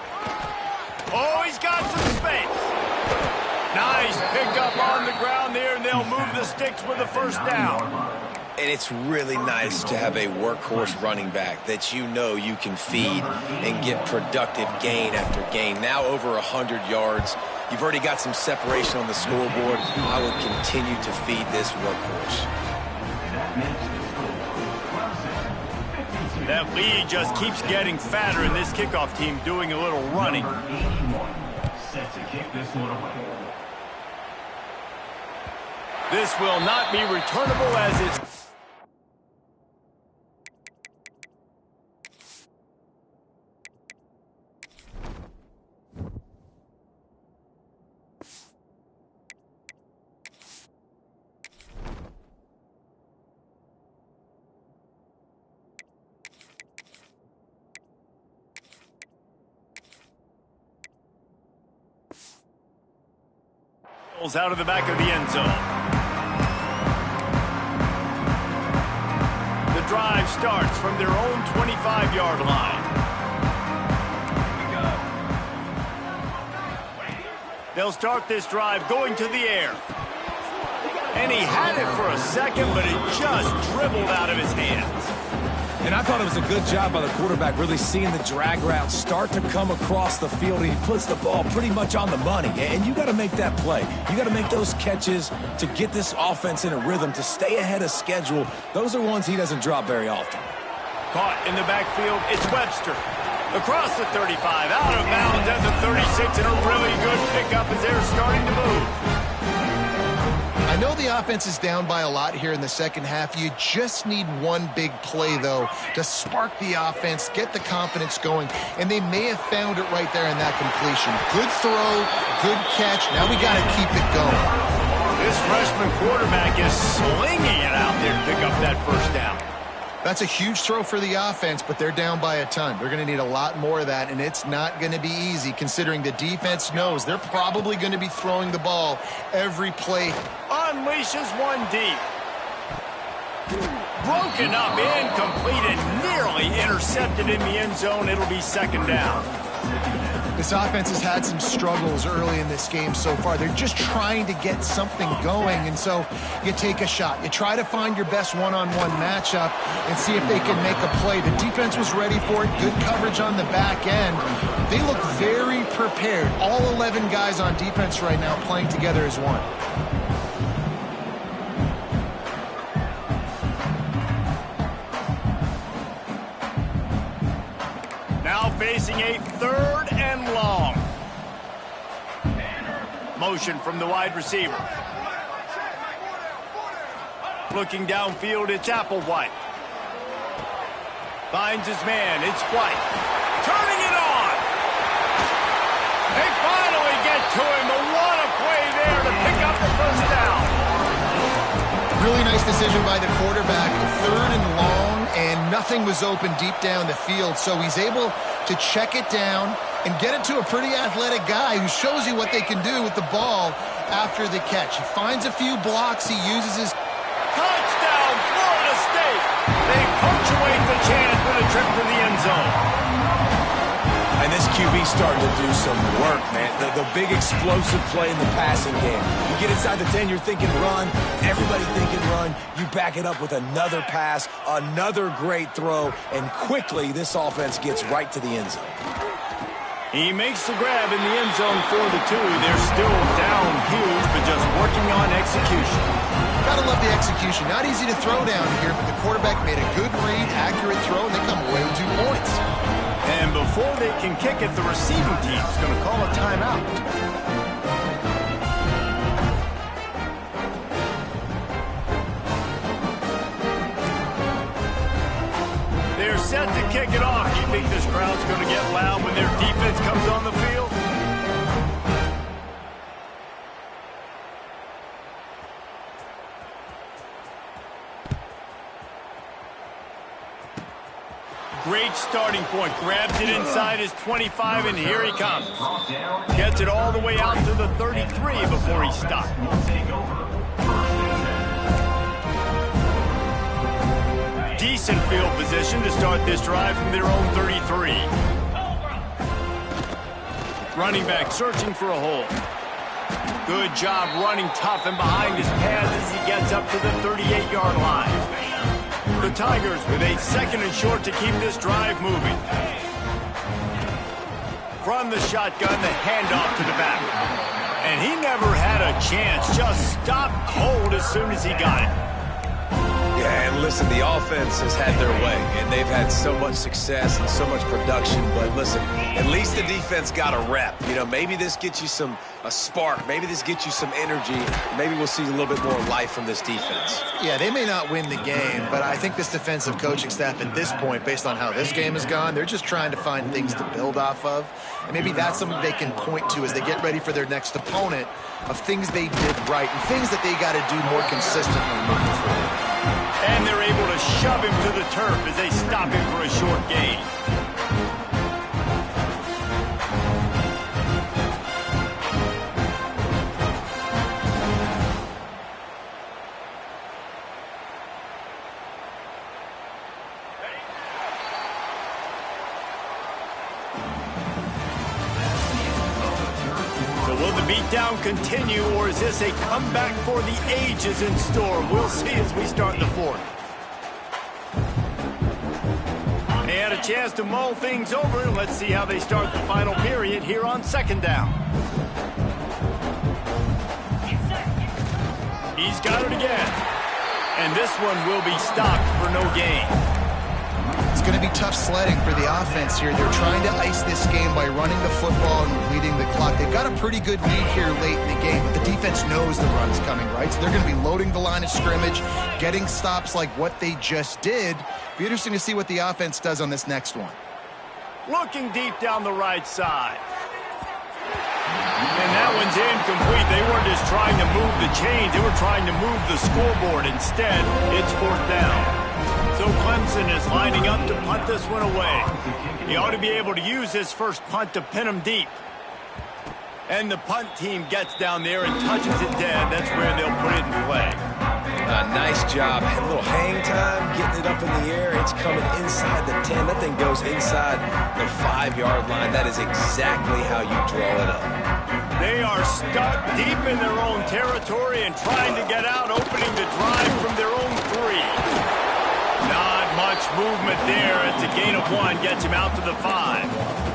[SPEAKER 1] Oh, he's got some space. Nice pickup on the ground there, and they'll move the sticks with a first down.
[SPEAKER 2] And it's really nice to have a workhorse running back that you know you can feed and get productive gain after gain. Now over 100 yards. You've already got some separation on the scoreboard. I would continue to feed this workhorse.
[SPEAKER 1] That lead just keeps getting fatter, and this kickoff team doing a little running. This will not be returnable as it's... out of the back of the end zone. The drive starts from their own 25-yard line. They'll start this drive going to the air. And he had it for a second, but it just dribbled out of his hands.
[SPEAKER 2] And I thought it was a good job by the quarterback, really seeing the drag route start to come across the field, and he puts the ball pretty much on the money. And you got to make that play. You got to make those catches to get this offense in a rhythm, to stay ahead of schedule. Those are ones he doesn't drop very often.
[SPEAKER 1] Caught in the backfield, it's Webster. Across the 35, out of bounds at the 36, and a really good pickup as they're starting to move.
[SPEAKER 3] I know the offense is down by a lot here in the second half. You just need one big play, though, to spark the offense, get the confidence going, and they may have found it right there in that completion. Good throw, good catch. Now we got to keep it going.
[SPEAKER 1] This freshman quarterback is slinging it out there to pick up that first down.
[SPEAKER 3] That's a huge throw for the offense, but they're down by a ton. They're going to need a lot more of that, and it's not going to be easy considering the defense knows they're probably going to be throwing the ball every play.
[SPEAKER 1] Unleashes one deep. Broken up, incomplete, and nearly intercepted in the end zone. It'll be second down.
[SPEAKER 3] This offense has had some struggles early in this game so far. They're just trying to get something going, and so you take a shot. You try to find your best one-on-one matchup and see if they can make a play. The defense was ready for it. Good coverage on the back end. They look very prepared. All 11 guys on defense right now playing together as one.
[SPEAKER 1] Facing a third and long. Motion from the wide receiver. Looking downfield, it's Applewhite. Finds his man, it's White. Turning it on. They finally get to him, but what a play there to pick up the first down.
[SPEAKER 3] Really nice decision by the quarterback. Third and long, and nothing was open deep down the field, so he's able to check it down and get it to a pretty athletic guy who shows you what they can do with the ball after the catch. He finds a few blocks. He uses his...
[SPEAKER 1] Touchdown, Florida State! They punctuate the chance with a trip to the end zone.
[SPEAKER 2] And this QB starting to do some work, man. The big explosive play in the passing game. You get inside the 10, you're thinking run. Everybody thinking run. You back it up with another pass, another great throw, and quickly this offense gets right to the end zone.
[SPEAKER 1] He makes the grab in the end zone for the 2. They're still down huge, but just working on execution.
[SPEAKER 3] Gotta love the execution. Not easy to throw down here, but the quarterback made a good read, accurate throw, and they come away with 2 points.
[SPEAKER 1] And before they can kick it, the receiving team's going to call a timeout. They're set to kick it off. Do you think this crowd's going to get loud when their defense comes on the field? Great starting point. Grabs it inside his 25, and here he comes. Gets it all the way out to the 33 before he stops. Decent field position to start this drive from their own 33. Running back searching for a hole. Good job running tough and behind his pads as he gets up to the 38-yard line. The Tigers with a second and short to keep this drive moving. From the shotgun, the handoff to the back. And he never had a chance, just stopped cold as soon as he got it.
[SPEAKER 2] Yeah, and listen, the offense has had their way, and they've had so much success and so much production. But listen, at least the defense got a rep. You know, maybe this gets you a spark. Maybe this gets you some energy. Maybe we'll see a little bit more life from this defense.
[SPEAKER 3] Yeah, they may not win the game, but I think this defensive coaching staff at this point, based on how this game has gone, they're just trying to find things to build off of. And maybe that's something they can point to as they get ready for their next opponent, of things they did right and things that they got to do more consistently moving forward.
[SPEAKER 1] And they're able to shove him to the turf as they stop him for a short gain. So will the beatdown continue, or is this a comeback for the ages in store? We'll see as we start the 4th. They had a chance to mull things over, and let's see how they start the final period here on 2nd down. He's got it again. And this one will be stopped for no gain.
[SPEAKER 3] It's going to be tough sledding for the offense here. They're trying to ice this game by running the football and leading the clock. They've got a pretty good lead here late in the game, but the defense knows the run's coming, right? So they're going to be loading the line of scrimmage, getting stops like what they just did. Be interesting to see what the offense does on this next one.
[SPEAKER 1] Looking deep down the right side. And that one's incomplete. They weren't just trying to move the chains. They were trying to move the scoreboard. Instead, it's 4th down. So Clemson is lining up to punt this one away. He ought to be able to use his first punt to pin him deep. And the punt team gets down there and touches it dead. That's where they'll put it in play.
[SPEAKER 2] Nice job. A little hang time, getting it up in the air. It's coming inside the 10. That thing goes inside the 5-yard line. That is exactly how you draw it up.
[SPEAKER 1] They are stuck deep in their own territory and trying to get out, opening the drive from their own 3. Not much movement there. It's a gain of 1. Gets him out to the 5.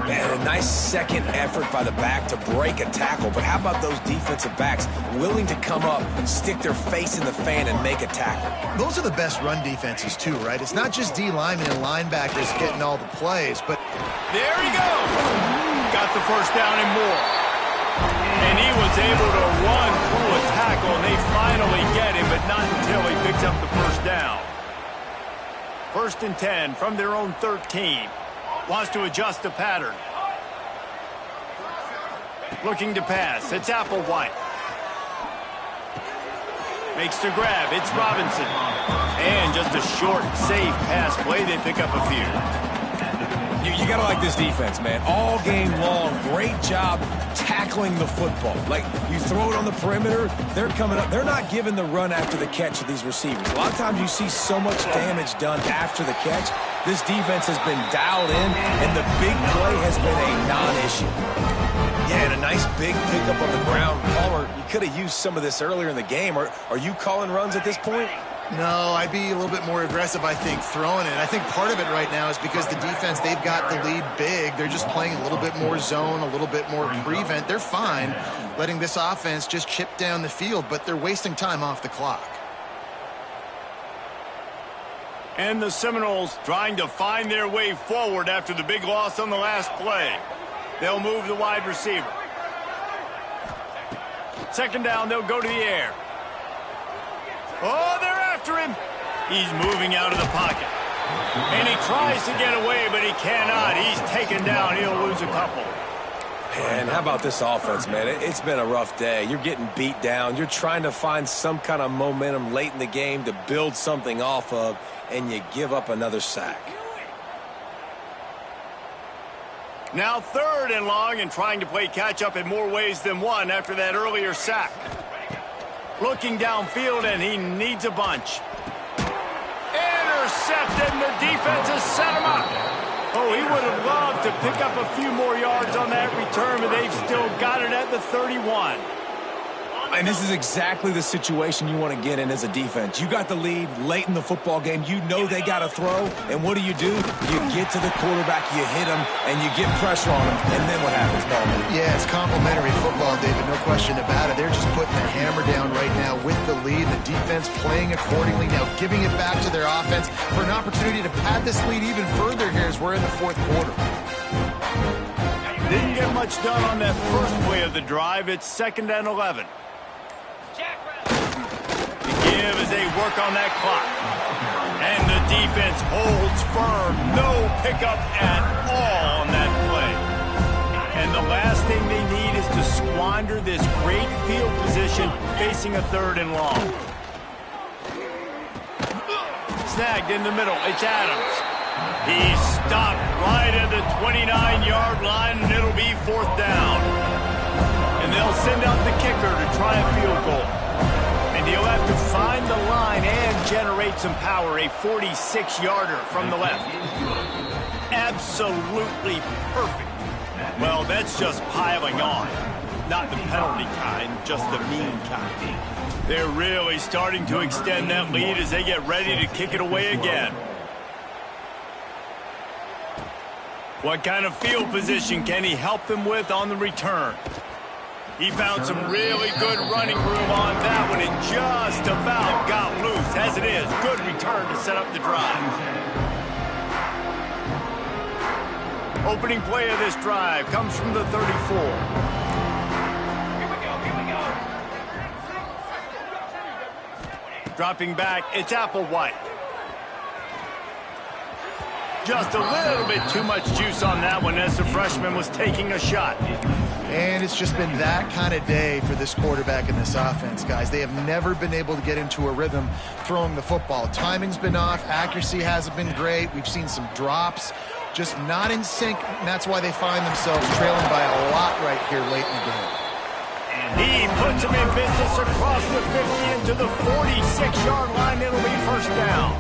[SPEAKER 2] Man, a nice second effort by the back to break a tackle. But how about those defensive backs willing to come up, stick their face in the fan, and make a tackle?
[SPEAKER 3] Those are the best run defenses, too, right? It's not just D linemen and linebackers getting all the plays, but...
[SPEAKER 1] There he goes! Got the first down and more. And he was able to run through a tackle, and they finally get him, but not until he picks up the first down. 1st and 10 from their own 13. Wants to adjust the pattern. Looking to pass. It's Applewhite. Makes the grab. It's Robinson. And just a short, safe pass play. They pick up a few.
[SPEAKER 2] You got to like this defense, man. All game long, great job tackling the football. Like, you throw it on the perimeter, they're coming up. They're not giving the run after the catch to these receivers. A lot of times you see so much damage done after the catch. This defense has been dialed in, and the big play has been a non-issue. Yeah, and a nice big pickup on the ground. Palmer, you could have used some of this earlier in the game. Are you calling runs at this point?
[SPEAKER 3] No, I'd be a little bit more aggressive, I think, throwing it. I think part of it right now is because the defense, they've got the lead big. They're just playing a little bit more zone, a little bit more prevent. They're fine letting this offense just chip down the field, but they're wasting time off the clock.
[SPEAKER 1] And the Seminoles trying to find their way forward after the big loss on the last play. They'll move the wide receiver. 2nd down, they'll go to the air. Oh, they're after him. He's moving out of the pocket. And he tries to get away, but he cannot. He's taken down. He'll lose a couple.
[SPEAKER 2] And how about this offense, man? It's been a rough day. You're getting beat down. You're trying to find some kind of momentum late in the game to build something off of, and you give up another sack.
[SPEAKER 1] Now 3rd and long and trying to play catch-up in more ways than one after that earlier sack. Looking downfield, and he needs a bunch. Intercepted, and the defense has set him up. Oh, he would have loved to pick up a few more yards on that return, but they've still got it at the 31.
[SPEAKER 2] And this is exactly the situation you want to get in as a defense. You got the lead late in the football game. You know they got to throw. And what do? You get to the quarterback, you hit him, and you get pressure on him. And then what happens, Palmer?
[SPEAKER 3] Yeah, it's complimentary football, David. No question about it. They're just putting the hammer down right now with the lead. The defense playing accordingly. Now giving it back to their offense for an opportunity to pad this lead even further here as we're in the 4th quarter.
[SPEAKER 1] Didn't get much done on that first play of the drive. It's 2nd and 11. Give as they work on that clock. And the defense holds firm. No pickup at all on that play. And the last thing they need is to squander this great field position facing a 3rd and long. Snagged in the middle. It's Adams. He's stopped right at the 29-yard line, and it'll be 4th down. And they'll send out the kicker to try a field goal. And he'll have to find the line and generate some power. A 46-yarder from the left. Absolutely perfect. Well, that's just piling on. Not the penalty kind, just the mean kind. They're really starting to extend that lead as they get ready to kick it away again. What kind of field position can he help them with on the return? He found some really good running room on that one and just about got loose. As it is, good return to set up the drive. Opening play of this drive comes from the 34. Dropping back, it's Applewhite. Just a little bit too much juice on that one as the freshman was taking a shot.
[SPEAKER 3] And it's just been that kind of day for this quarterback in this offense, guys. They have never been able to get into a rhythm throwing the football. Timing's been off. Accuracy hasn't been great. We've seen some drops. Just not in sync, and that's why they find themselves trailing by a lot right here late in the game.
[SPEAKER 1] He puts him in business across the 50 into the 46-yard line. It'll be first down.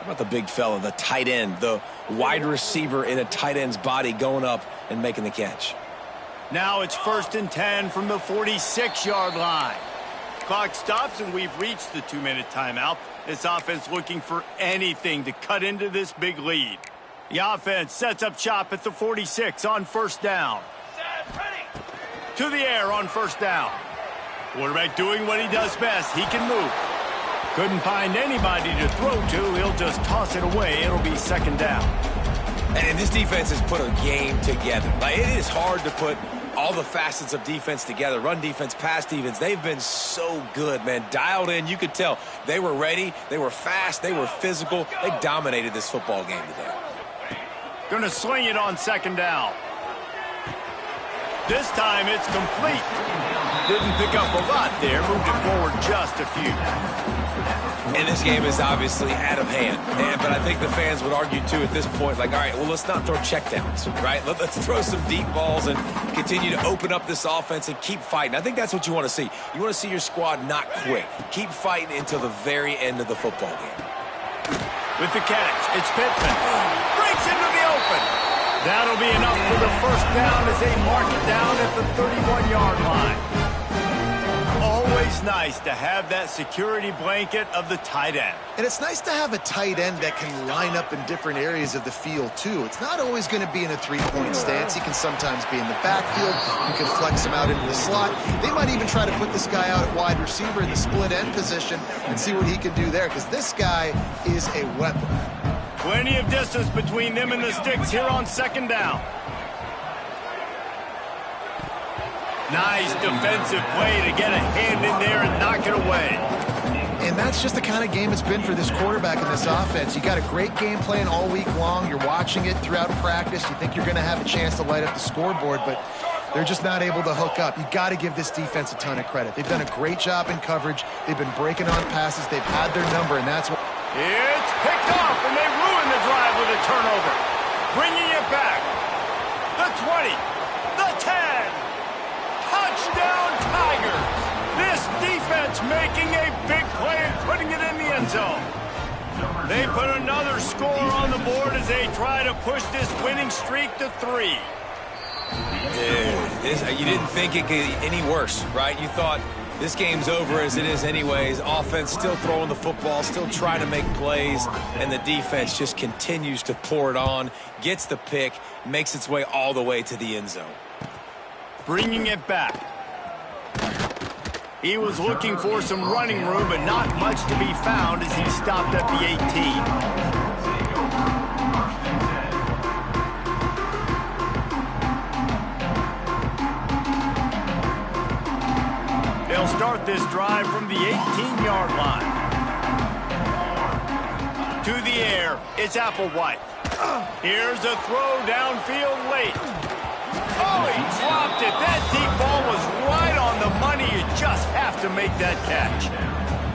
[SPEAKER 2] How about the big fella, the tight end, the wide receiver in a tight end's body going up and making the catch?
[SPEAKER 1] Now it's 1st and 10 from the 46-yard line. Clock stops, and we've reached the 2-minute timeout. This offense looking for anything to cut into this big lead. The offense sets up shop at the 46 on 1st down. To the air on 1st down. Quarterback doing what he does best. He can move. Couldn't find anybody to throw to. He'll just toss it away. It'll be 2nd down.
[SPEAKER 2] And this defense has put a game together. Like, it is hard to put all the facets of defense together. Run defense, pass defense. They've been so good, man. Dialed in. You could tell they were ready. They were fast. They were physical. They dominated this football game today.
[SPEAKER 1] Going to sling it on 2nd down. This time it's complete. Didn't pick up a lot there. Moved it forward just a few.
[SPEAKER 2] And this game is obviously out of hand. But I think the fans would argue, too, at this point, like, all right, well, let's not throw checkdowns, right? Let's throw some deep balls and continue to open up this offense and keep fighting. I think that's what you want to see. You want to see your squad not quit. Keep fighting until the very end of the football game.
[SPEAKER 1] With the catch, it's Pittman. Breaks into the open. That'll be enough for the 1st down as they mark it down at the 31-yard line. Always nice to have that security blanket of the tight end.
[SPEAKER 3] And it's nice to have a tight end that can line up in different areas of the field, too. It's not always going to be in a three-point stance. He can sometimes be in the backfield. You can flex him out into the slot. They might even try to put this guy out at wide receiver in the split end position and see what he can do there, because this guy is a weapon.
[SPEAKER 1] Plenty of distance between them and the sticks here on 2nd down. Nice defensive play to get a hand in there and knock it away.
[SPEAKER 3] And that's just the kind of game it's been for this quarterback in this offense. You got a great game plan all week long. You're watching it throughout practice. You think you're going to have a chance to light up the scoreboard, but they're just not able to hook up. You got to give this defense a ton of credit. They've done a great job in coverage. They've been breaking on passes. They've had their number, and that's what...
[SPEAKER 1] It's picked off, and they ruin the drive with a turnover. Bringing it back. The 20. The 10. Touchdown, Tigers. This defense making a big play and putting it in the end zone. They put another score on the board as they try to push this winning streak to 3.
[SPEAKER 2] Dude, you didn't think it could get any worse, right? You thought this game's over as it is anyways. Offense still throwing the football, still trying to make plays, and the defense just continues to pour it on, gets the pick, makes its way all the way to the end zone.
[SPEAKER 1] Bringing it back. He was looking for some running room, but not much to be found as he stopped at the 18. They'll start this drive from the 18-yard line. To the air, it's Applewhite. Here's a throw downfield late. Oh, he dropped it. That deep ball was right on the money. You just have to make that catch.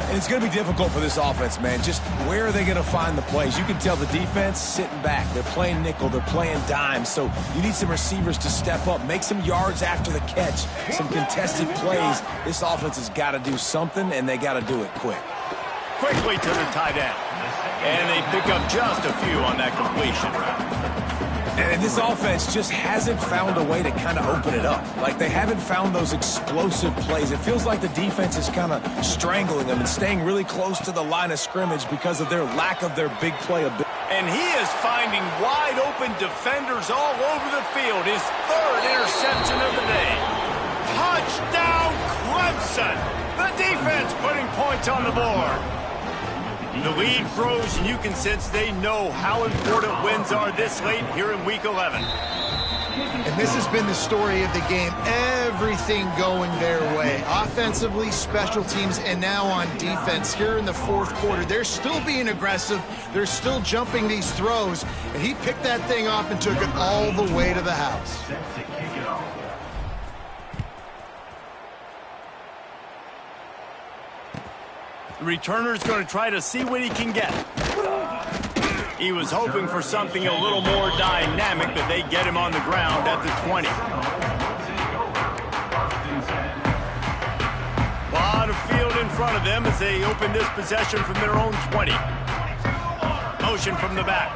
[SPEAKER 2] And it's going to be difficult for this offense, man. Just where are they going to find the plays? You can tell the defense sitting back. They're playing nickel. They're playing dime. So you need some receivers to step up, make some yards after the catch, some contested plays. This offense has got to do something, and they got to do it quick.
[SPEAKER 1] Quickly to the tight end. And they pick up just a few on that completion.
[SPEAKER 2] And this offense just hasn't found a way to kind of open it up. Like, they haven't found those explosive plays. It feels like the defense is kind of strangling them and staying really close to the line of scrimmage because of their lack of their big play ability.
[SPEAKER 1] And he is finding wide open defenders all over the field. His 3rd interception of the day. Touchdown, Clemson. The defense putting points on the board. The lead grows, and you can sense they know how important wins are this late here in Week 11.
[SPEAKER 3] And this has been the story of the game. Everything going their way. Offensively, special teams, and now on defense here in the fourth quarter. They're still being aggressive. They're still jumping these throws. And he picked that thing off and took it all the way to the house.
[SPEAKER 1] The returner's going to try to see what he can get. He was hoping for something a little more dynamic, but they get him on the ground at the 20. A lot of field in front of them as they open this possession from their own 20. Motion from the back.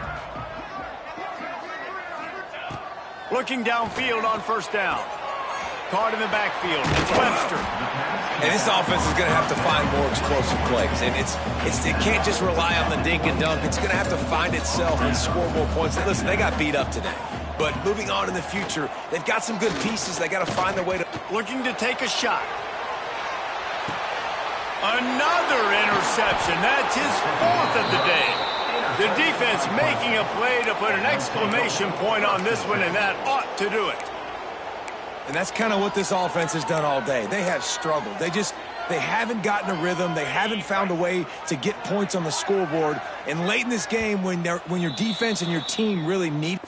[SPEAKER 1] Looking downfield on first down. Caught in the backfield. It's Webster.
[SPEAKER 2] And this offense is going to have to find more explosive plays. And it can't just rely on the dink and dunk. It's going to have to find itself and score more points. And listen, they got beat up today. But moving on in the future, they've got some good pieces. They got to find their way to...
[SPEAKER 1] Looking to take a shot. Another interception. That's his fourth of the day. The defense making a play to put an exclamation point on this one, and that ought to do it.
[SPEAKER 2] And that's kind of what this offense has done all day. They have struggled. They haven't gotten a rhythm. They haven't found a way to get points on the scoreboard. And late in this game, when your defense and your team really need...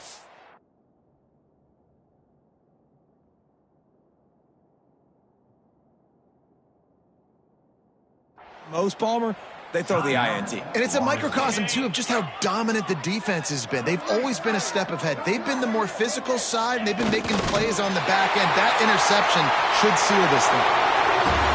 [SPEAKER 2] Most, Palmer, they throw the INT.
[SPEAKER 3] And it's a microcosm, too, of just how dominant the defense has been. They've always been a step ahead. They've been the more physical side, and they've been making plays on the back end. That interception should seal this thing.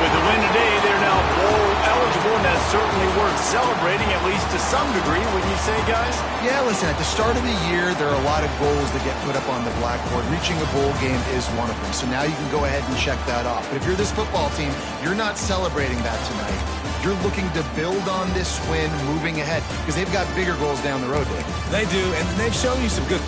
[SPEAKER 1] With the win today, they're now bowl eligible, and that's certainly worth celebrating, at least to some degree, wouldn't you say, guys?
[SPEAKER 3] Yeah, listen, at the start of the year, there are a lot of goals that get put up on the blackboard. Reaching a bowl game is one of them. So now you can go ahead and check that off. But if you're this football team, you're not celebrating that tonight. You're looking to build on this win moving ahead because they've got bigger goals down the road, Dave.
[SPEAKER 2] They do, and they've shown you some good...